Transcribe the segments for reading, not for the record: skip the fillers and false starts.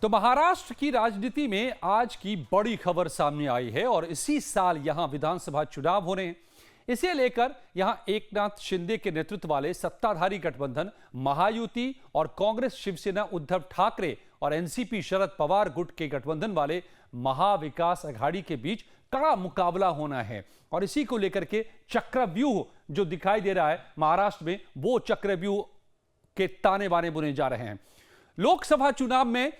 तो महाराष्ट्र की राजनीति में आज की बड़ी खबर सामने आई है और इसी साल यहां विधानसभा चुनाव होने हैं। इसे लेकर यहां एकनाथ शिंदे के नेतृत्व वाले सत्ताधारी गठबंधन महायुति और कांग्रेस शिवसेना उद्धव ठाकरे और एनसीपी शरद पवार गुट के गठबंधन वाले महाविकास अघाड़ी के बीच कड़ा मुकाबला होना है और इसी को लेकर के चक्रव्यूह जो दिखाई दे रहा है महाराष्ट्र में, वो चक्रव्यूह के ताने बाने बुने जा रहे हैं। लोकसभा चुनाव में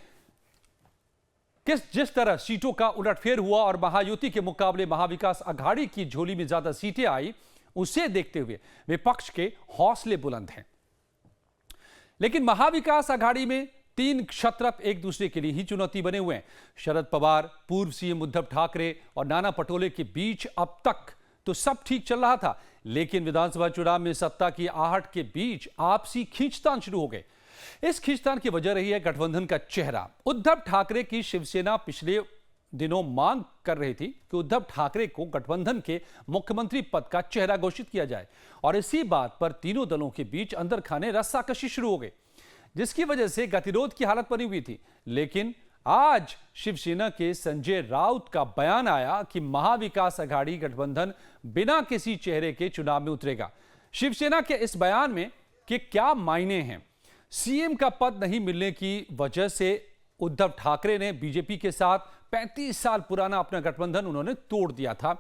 जिस तरह सीटों का उलटफेर हुआ और महायुति के मुकाबले महाविकास अघाड़ी की झोली में ज्यादा सीटें आई, उसे देखते हुए विपक्ष के हौसले बुलंद हैं। लेकिन महाविकास अघाड़ी में तीन क्षत्रप एक दूसरे के लिए ही चुनौती बने हुए हैं। शरद पवार, पूर्व सीएम उद्धव ठाकरे और नाना पटोले के बीच अब तक तो सब ठीक चल रहा था, लेकिन विधानसभा चुनाव में सत्ता की आहट के बीच आपसी खींचतान शुरू हो गए। इस खींचतान की वजह रही है गठबंधन का चेहरा। उद्धव ठाकरे की शिवसेना पिछले दिनों मांग कर रही थी कि उद्धव ठाकरे को गठबंधन के मुख्यमंत्री पद का चेहरा घोषित किया जाए और इसी बात पर तीनों दलों के बीच अंदर खाने रस्साकशी शुरू हो गई, जिसकी वजह से गतिरोध की हालत बनी हुई थी। लेकिन आज शिवसेना के संजय राउत का बयान आया कि महाविकास अघाड़ी गठबंधन बिना किसी चेहरे के चुनाव में उतरेगा। शिवसेना के इस बयान में कि क्या मायने हैं? सीएम का पद नहीं मिलने की वजह से उद्धव ठाकरे ने बीजेपी के साथ 35 साल पुराना अपना गठबंधन उन्होंने तोड़ दिया था।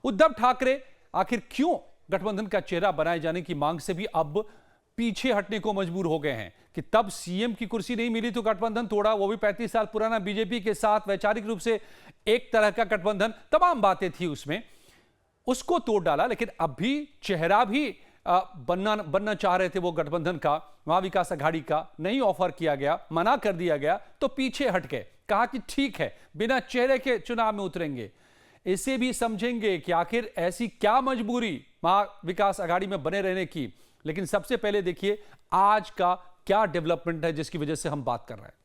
उद्धव ठाकरे आखिर क्यों गठबंधन का चेहरा बनाए जाने की मांग से भी अब पीछे हटने को मजबूर हो गए हैं कि तब सीएम की कुर्सी नहीं मिली तो गठबंधन तोड़ा, वो भी 35 साल पुराना बीजेपी के साथ वैचारिक रूप से एक तरह का गठबंधन, तमाम बातें थी उसमें, उसको तोड़ डाला। लेकिन अब भी चेहरा भी बनना चाह रहे थे वो गठबंधन का, महाविकास अघाड़ी का, नहीं ऑफर किया गया, मना कर दिया गया तो पीछे हट गए, कहा कि ठीक है बिना चेहरे के चुनाव में उतरेंगे। इसे भी समझेंगे कि आखिर ऐसी क्या मजबूरी महाविकास अघाड़ी में बने रहने की। लेकिन सबसे पहले देखिए आज का क्या डेवलपमेंट है जिसकी वजह से हम बात कर रहे हैं।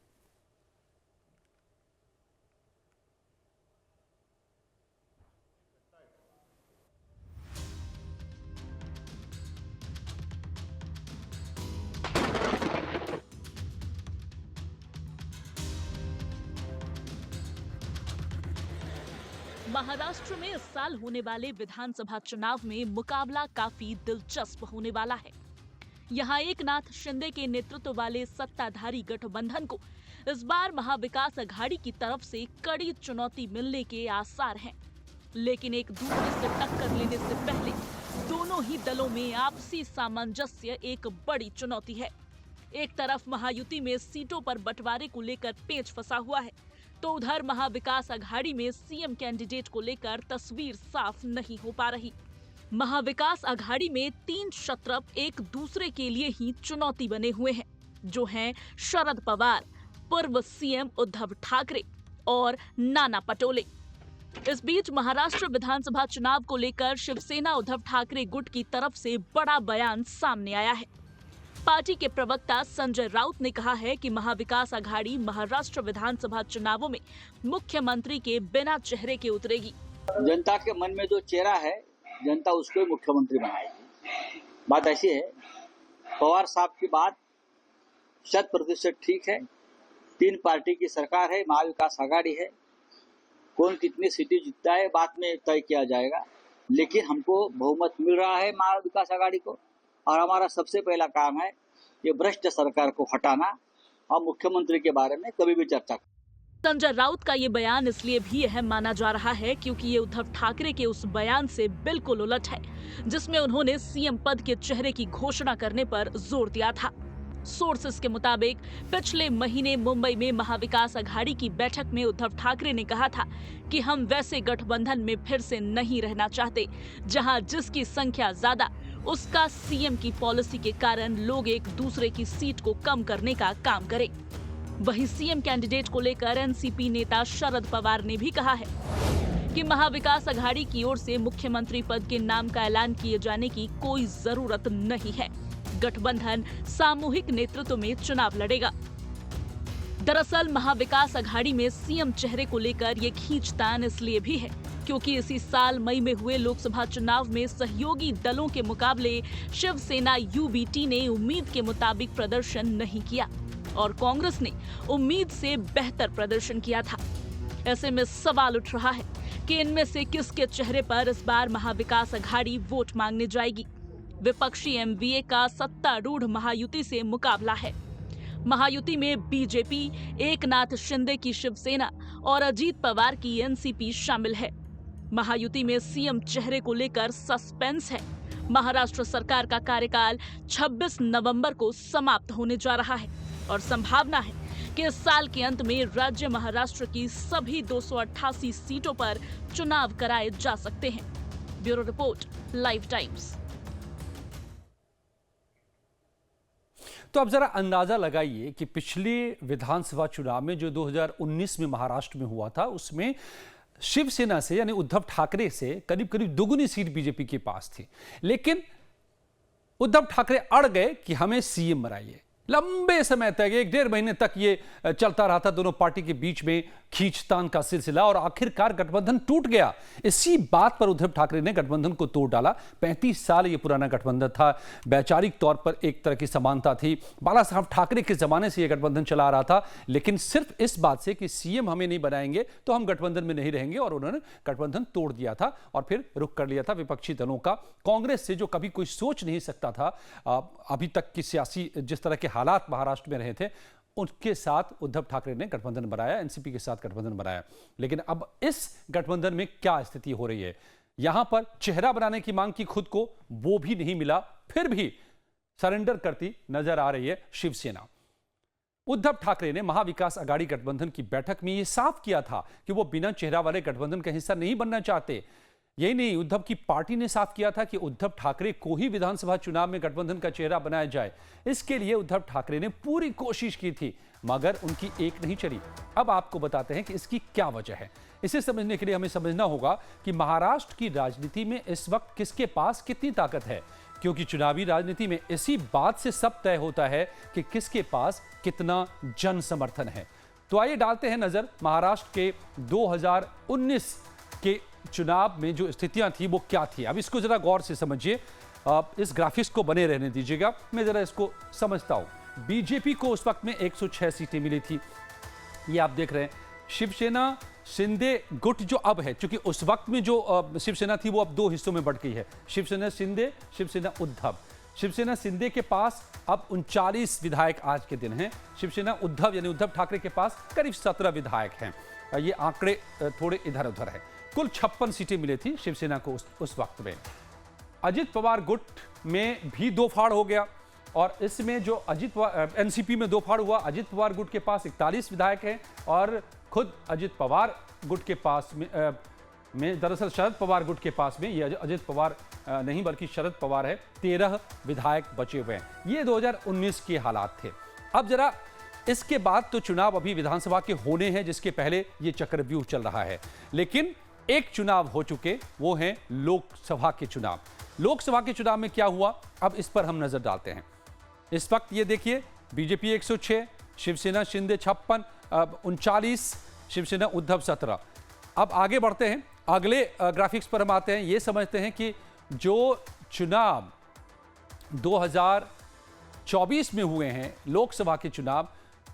महाराष्ट्र में इस साल होने वाले विधानसभा चुनाव में मुकाबला काफी दिलचस्प होने वाला है। यहाँ एकनाथ शिंदे के नेतृत्व वाले सत्ताधारी गठबंधन को इस बार महाविकास अघाड़ी की तरफ से कड़ी चुनौती मिलने के आसार हैं। लेकिन एक दूसरे से टक्कर लेने से पहले दोनों ही दलों में आपसी सामंजस्य एक बड़ी चुनौती है। एक तरफ महायुति में सीटों पर बंटवारे को लेकर पेच फंसा हुआ है, तो उधर महाविकास अघाड़ी में सीएम कैंडिडेट को लेकर तस्वीर साफ नहीं हो पा रही। महाविकास अघाड़ी में तीन क्षत्रप एक दूसरे के लिए ही चुनौती बने हुए हैं, जो हैं शरद पवार, पूर्व सीएम उद्धव ठाकरे और नाना पटोले। इस बीच महाराष्ट्र विधानसभा चुनाव को लेकर शिवसेना उद्धव ठाकरे गुट की तरफ से बड़ा बयान सामने आया है। पार्टी के प्रवक्ता संजय राउत ने कहा है कि महाविकास अघाड़ी महाराष्ट्र विधानसभा चुनावों में मुख्यमंत्री के बिना चेहरे के उतरेगी। जनता के मन में जो चेहरा है, जनता उसको ही मुख्यमंत्री बनाएगी। बात ऐसी है, पवार साहब की बात 100% ठीक है। तीन पार्टी की सरकार है, महाविकास अघाड़ी है, कौन कितनी सीटें जीतता है बाद में तय किया जाएगा, लेकिन हमको बहुमत मिल रहा है महाविकास अघाड़ी को और हमारा सबसे पहला काम है ये भ्रष्ट सरकार को हटाना और मुख्यमंत्री के बारे में कभी भी चर्चा। संजय राउत का ये बयान इसलिए भी अहम माना जा रहा है क्योंकि ये उद्धव ठाकरे के उस बयान से बिल्कुल उलट है जिसमें उन्होंने सीएम पद के चेहरे की घोषणा करने पर जोर दिया था। सोर्सेस के मुताबिक पिछले महीने मुंबई में महाविकास अघाड़ी की बैठक में उद्धव ठाकरे ने कहा था कि हम वैसे गठबंधन में फिर से नहीं रहना चाहते जहां जिसकी संख्या ज्यादा उसका सीएम की पॉलिसी के कारण लोग एक दूसरे की सीट को कम करने का काम करें। वहीं सीएम कैंडिडेट को लेकर एनसीपी नेता शरद पवार ने भी कहा है कि महाविकास अघाड़ी की ओर से मुख्यमंत्री पद के नाम का ऐलान किए जाने की कोई जरूरत नहीं है। गठबंधन सामूहिक नेतृत्व में चुनाव लड़ेगा। दरअसल महाविकास अघाड़ी में सीएम चेहरे को लेकर ये खींचतान इसलिए भी है क्योंकि इसी साल मई में हुए लोकसभा चुनाव में सहयोगी दलों के मुकाबले शिवसेना यूबीटी ने उम्मीद के मुताबिक प्रदर्शन नहीं किया। और कांग्रेस ने उम्मीद से बेहतर प्रदर्शन किया था। ऐसे में सवाल उठ रहा है कि इनमें से किसके चेहरे पर इस बार महाविकास अघाड़ी वोट मांगने जाएगी। विपक्षी एमवीए का सत्तारूढ़ महायुति से मुकाबला है। महायुति में बीजेपी, एकनाथ शिंदे की शिवसेना और अजीत पवार की एनसीपी शामिल है। महायुति में सीएम चेहरे को लेकर सस्पेंस है। महाराष्ट्र सरकार का कार्यकाल 26 नवंबर को समाप्त होने जा रहा है और संभावना है कि इस साल के अंत में राज्य महाराष्ट्र की सभी 288 सीटों पर चुनाव कराए जा सकते हैं। Bureau report, live times. तो अब जरा अंदाजा लगाइए कि पिछले विधानसभा चुनाव में जो 2019 में महाराष्ट्र में हुआ था, उसमें शिवसेना से यानी उद्धव ठाकरे से करीब करीब दुगुनी सीट बीजेपी के पास थी। लेकिन उद्धव ठाकरे अड़ गए कि हमें सीएम बनाइए। लंबे समय तक, 1-1.5 महीने तक ये चलता रहा था दोनों पार्टी के बीच में खींचतान का सिलसिला, और आखिरकार गठबंधन टूट गया। इसी बात पर उद्धव ठाकरे ने गठबंधन को तोड़ डाला। 35 साल ये पुराना गठबंधन था। वैचारिक तौर पर एक तरह की समानता थी। बाला साहब ठाकरे के जमाने से यह गठबंधन चला रहा था, लेकिन सिर्फ इस बात से कि सीएम हमें नहीं बनाएंगे तो हम गठबंधन में नहीं रहेंगे, और उन्होंने गठबंधन तोड़ दिया था और फिर रुख कर लिया था विपक्षी दलों का। कांग्रेस से जो कभी कोई सोच नहीं सकता था, अभी तक की सियासी जिस तरह के हालात महाराष्ट्र में रहे थे, उनके साथ उद्धव ठाकरे ने गठबंधन बनाया, एनसीपी के साथ गठबंधन बनाया। लेकिन अब इस गठबंधन में क्या स्थिति हो रही है? यहां पर चेहरा बनाने की मांग की खुद को, वो भी नहीं मिला, फिर भी सरेंडर करती नजर आ रही है शिवसेना। उद्धव ठाकरे ने महाविकास अघाड़ी गठबंधन की बैठक में यह साफ किया था कि वो बिना चेहरा वाले गठबंधन का हिस्सा नहीं बनना चाहते। यही नहीं, उद्धव की पार्टी ने साफ किया था कि उद्धव ठाकरे को ही विधानसभा चुनाव में गठबंधन का चेहरा बनाया जाए। इसके लिए उद्धव ठाकरे ने पूरी कोशिश की थी, मगर उनकी एक नहीं चली। अब आपको बताते हैं कि इसकी क्या वजह है। इसे समझने के लिए हमें समझना होगा कि महाराष्ट्र की राजनीति में इस वक्त किसके पास कितनी ताकत है, क्योंकि चुनावी राजनीति में इसी बात से सब तय होता है कि किसके पास कितना जन समर्थन है। तो आइए डालते हैं नजर महाराष्ट्र के 2019 के चुनाव में जो स्थितियां थी वो क्या थी। अब इसको जरा गौर से समझिए, इस ग्राफिक्स को बने रहने दीजिएगा, मैं जरा इसको समझता हूं। बीजेपी को उस वक्त में 106 सीटें मिली थी, ये आप देख रहे हैं। शिवसेना शिंदे गुट जो अब है, क्योंकि उस वक्त में जो शिवसेना थी वो अब 2 हिस्सों में बढ़ गई है, शिवसेना शिंदे, शिवसेना उद्धव। शिवसेना शिंदे के पास अब 39 विधायक आज के दिन हैं। शिवसेना उद्धव यानी उद्धव ठाकरे के पास करीब 17 विधायक हैं। ये आंकड़े थोड़े इधर उधर है। कुल 56 सीटें मिली थी शिवसेना को उस वक्त में। अजित पवार गुट में भी 2 फाड़ हो गया, और इसमें जो एनसीपी में 2 फाड़ हुआ। अजित पवार गुट के पास 41 विधायक हैं, और खुद अजित पवार गुट के पास में दरअसल शरद पवार गुट के पास में, ये अजित पवार नहीं बल्कि शरद पवार है, 13 विधायक बचे हुए हैं। ये 2019 के हालात थे। अब जरा इसके बाद तो चुनाव अभी विधानसभा के होने हैं, जिसके पहले ये चक्रव्यूह चल रहा है। लेकिन एक चुनाव हो चुके, वो हैं लोकसभा के चुनाव। लोकसभा के चुनाव में क्या हुआ, अब इस पर हम नजर डालते हैं। इस वक्त ये देखिए, बीजेपी 106, शिवसेना शिंदे 56, 39, शिवसेना उद्धव 17। अब आगे बढ़ते हैं, अगले ग्राफिक्स पर हम आते हैं। ये समझते हैं कि जो चुनाव 2024 में हुए हैं, लोकसभा के चुनाव,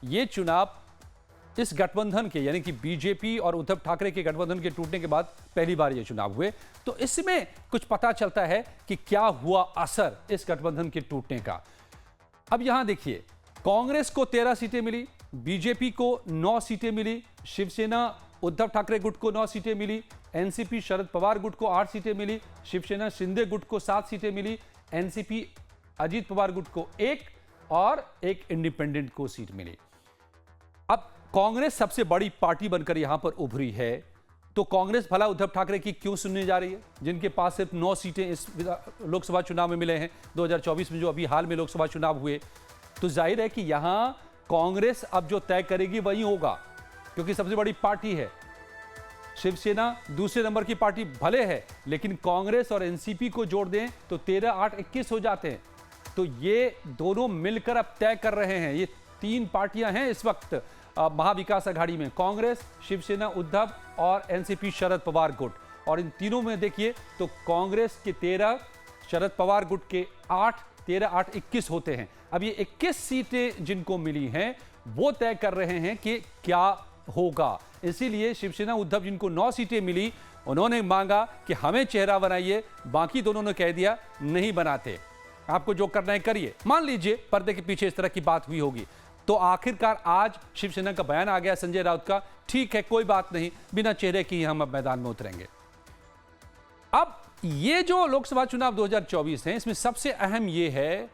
ये चुनाव इस गठबंधन के यानी कि बीजेपी और उद्धव ठाकरे के गठबंधन के टूटने के बाद पहली बार ये चुनाव हुए। तो इसमें कुछ पता चलता है कि क्या हुआ असर इस गठबंधन के टूटने का। अब यहां देखिए, कांग्रेस को 13 सीटें मिली, बीजेपी को 9 सीटें मिली, शिवसेना उद्धव ठाकरे गुट को 9 सीटें मिली, एनसीपी शरद पवार गुट को 8 सीटें मिली, शिवसेना शिंदे गुट को 7 सीटें मिली, एनसीपी अजीत पवार गुट को 1 और एक इंडिपेंडेंट को सीट मिली। अब कांग्रेस सबसे बड़ी पार्टी बनकर यहां पर उभरी है, तो कांग्रेस भला उद्धव ठाकरे की क्यों सुनने जा रही है, जिनके पास सिर्फ 9 सीटें इस लोकसभा चुनाव में मिले हैं 2024 में, जो अभी हाल में लोकसभा चुनाव हुए। तो जाहिर है कि यहां कांग्रेस अब जो तय करेगी वही होगा, क्योंकि सबसे बड़ी पार्टी है। शिवसेना दूसरे नंबर की पार्टी भले है, लेकिन कांग्रेस और एनसीपी को जोड़ दें तो 13, 8, 21 हो जाते हैं। तो ये दोनों मिलकर अब तय कर रहे हैं। ये 3 पार्टियां हैं इस वक्त महाविकास अघाड़ी में, कांग्रेस, शिवसेना उद्धव और एनसीपी शरद पवार गुट। और इन तीनों में देखिए तो कांग्रेस के 13, शरद पवार गुट के 8, 13, 8, 21 होते हैं। अब ये 21 सीटें जिनको मिली हैं वो तय कर रहे हैं कि क्या होगा। इसीलिए शिवसेना उद्धव जिनको 9 सीटें मिली, उन्होंने मांगा कि हमें चेहरा बनाइए, बाकी दोनों ने कह दिया नहीं बनाते, आपको जो करना है करिए। मान लीजिए पर्दे के पीछे इस तरह की बात हुई होगी, तो आखिरकार आज शिवसेना का बयान आ गया संजय राउत का, ठीक है कोई बात नहीं, बिना चेहरे की हम अब मैदान में उतरेंगे। अब ये जो लोकसभा चुनाव 2024 है, इसमें सबसे अहम ये है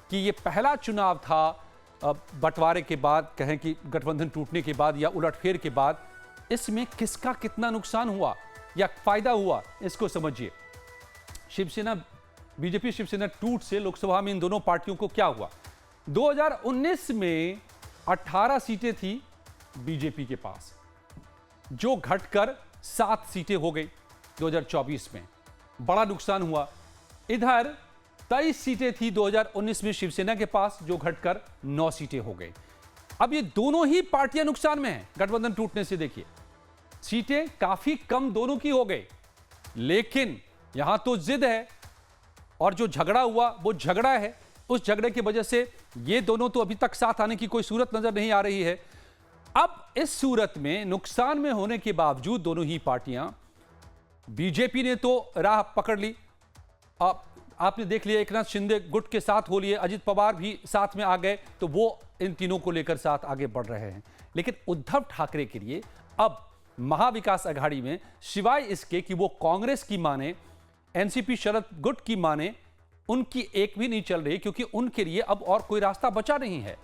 कि ये पहला चुनाव था बंटवारे के बाद, कहें कि गठबंधन टूटने के बाद या उलटफेर के बाद। इसमें किसका कितना नुकसान हुआ या फायदा हुआ, इसको समझिए। शिवसेना, बीजेपी शिवसेना टूट से लोकसभा में इन दोनों पार्टियों को क्या हुआ। 2019 में 18 सीटें थी बीजेपी के पास, जो घटकर 7 सीटें हो गई 2024 में, बड़ा नुकसान हुआ। इधर 23 सीटें थी 2019 में शिवसेना के पास, जो घटकर 9 सीटें हो गई। अब ये दोनों ही पार्टियां नुकसान में हैं गठबंधन टूटने से। देखिए सीटें काफी कम दोनों की हो गई, लेकिन यहां तो जिद है और जो झगड़ा हुआ वो झगड़ा है। उस झगड़े की वजह से ये दोनों तो अभी तक साथ आने की कोई सूरत नजर नहीं आ रही है। अब इस सूरत में नुकसान में होने के बावजूद दोनों ही पार्टियां, बीजेपी ने तो राह पकड़ ली, आपने देख लिया एकनाथ शिंदे गुट के साथ हो लिए, अजित पवार भी साथ में आ गए, तो वो इन तीनों को लेकर साथ आगे बढ़ रहे हैं। लेकिन उद्धव ठाकरे के लिए अब महाविकास अघाड़ी में सिवाय इसके कि वो कांग्रेस की माने, एनसीपी शरद गुट की माने, उनकी एक भी नहीं चल रही, क्योंकि उनके लिए अब और कोई रास्ता बचा नहीं है।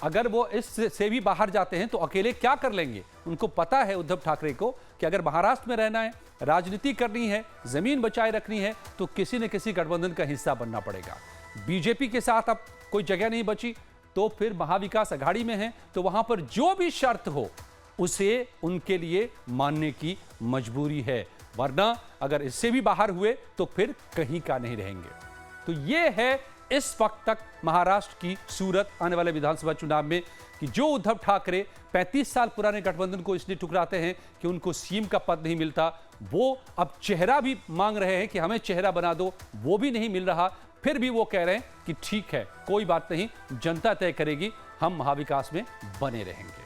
अगर वो इस से भी बाहर जाते हैं तो अकेले क्या कर लेंगे। उनको पता है उद्धव ठाकरे को कि अगर महाराष्ट्र में रहना है, राजनीति करनी है, जमीन बचाए रखनी है, तो किसी न किसी गठबंधन का हिस्सा बनना पड़ेगा। बीजेपी के साथ अब कोई जगह नहीं बची, तो फिर महाविकास अघाड़ी में है, तो वहां पर जो भी शर्त हो उसे उनके लिए मानने की मजबूरी है, वरना अगर इससे भी बाहर हुए तो फिर कहीं का नहीं रहेंगे। तो ये है इस वक्त तक महाराष्ट्र की सूरत आने वाले विधानसभा चुनाव में, कि जो उद्धव ठाकरे 35 साल पुराने गठबंधन को इसलिए ठुकराते हैं कि उनको सीएम का पद नहीं मिलता, वो अब चेहरा भी मांग रहे हैं कि हमें चेहरा बना दो, वो भी नहीं मिल रहा। फिर भी वो कह रहे हैं कि ठीक है कोई बात नहीं, जनता तय करेगी, हम महाविकास में बने रहेंगे।